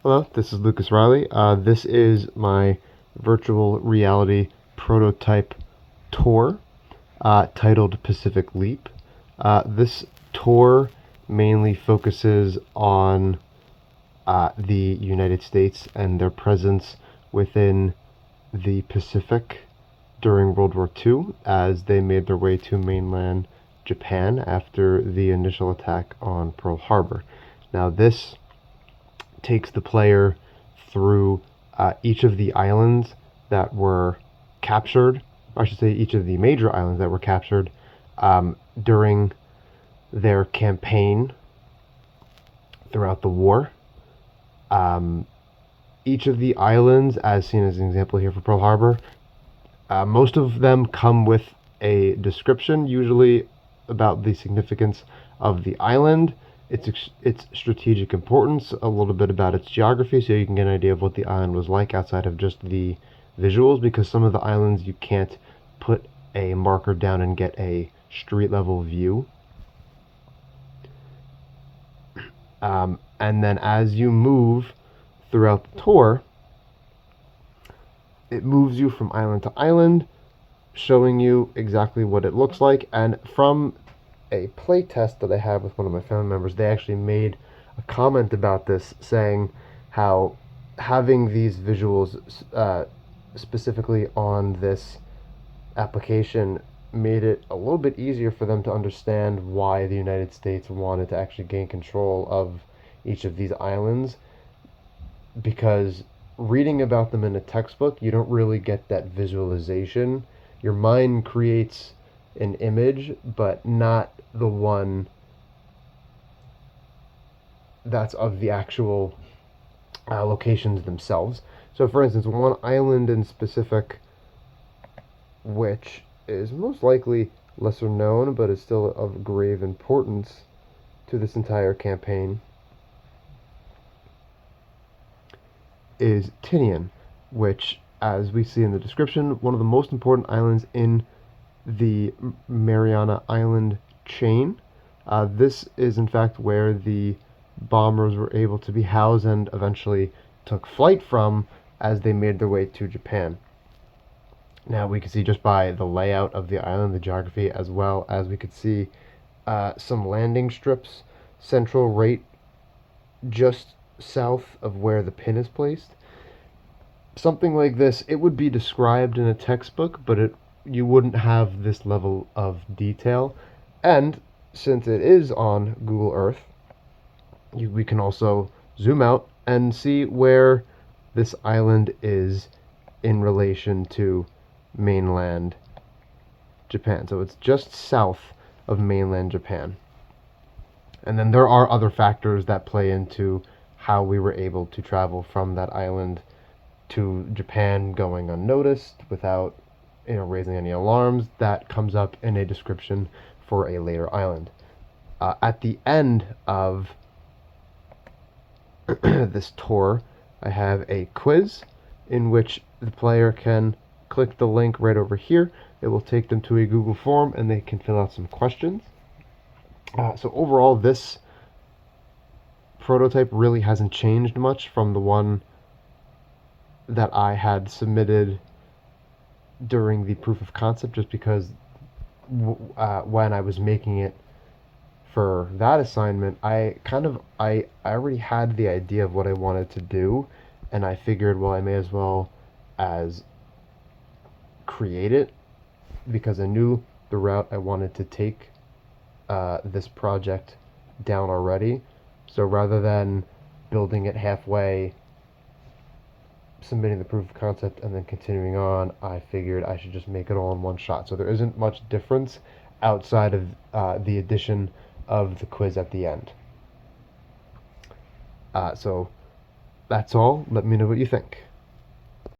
Hello, this is Lucas Riley. This is my virtual reality prototype tour titled Pacific Leap. This tour mainly focuses on the United States and their presence within the Pacific during World War II as they made their way to mainland Japan after the initial attack on Pearl Harbor. Now, this takes the player through each of the islands that were captured, or I should say each of the major islands that were captured during their campaign throughout the war. Each of the islands, as seen as an example here for Pearl Harbor, most of them come with a description, usually about the significance of the island, its strategic importance, a little bit about its geography, so you can get an idea of what the island was like outside of just the visuals, because some of the islands you can't put a marker down and get a street level view. And then as you move throughout the tour, it moves you from island to island, showing you exactly what it looks like. And from a play test that I had with one of my family members, they actually made a comment about this, saying how having these visuals specifically on this application made it a little bit easier for them to understand why the United States wanted to actually gain control of each of these islands, because reading about them in a textbook, you don't really get that visualization. Your mind creates an image, but not the one that's of the actual locations themselves. So, for instance, one island in specific, which is most likely lesser known but is still of grave importance to this entire campaign, is Tinian, which, as we see in the description, one of the most important islands in the Mariana Island chain. This is in fact where the bombers were able to be housed and eventually took flight from as they made their way to Japan. Now we can see just by the layout of the island, the geography, as well as we could see some landing strips central right just south of where the pin is placed. Something like this, it would be described in a textbook, but you wouldn't have this level of detail. And since it is on Google Earth, we can also zoom out and see where this island is in relation to mainland Japan. So it's just south of mainland Japan. And then there are other factors that play into how we were able to travel from that island to Japan going unnoticed without raising any alarms. That comes up in a description for a later island. At the end of this tour, I have a quiz in which the player can click the link right over here. It will take them to a Google form and they can fill out some questions. So overall, this prototype really hasn't changed much from the one that I had submitted during the proof of concept, just because when I was making it for that assignment, I already had the idea of what I wanted to do, and I figured, well, I may as well as create it, because I knew the route I wanted to take this project down already. So rather than building it halfway, submitting the proof of concept, and then continuing on, I figured I should just make it all in one shot. So there isn't much difference outside of the addition of the quiz at the end. So that's all. Let me know what you think.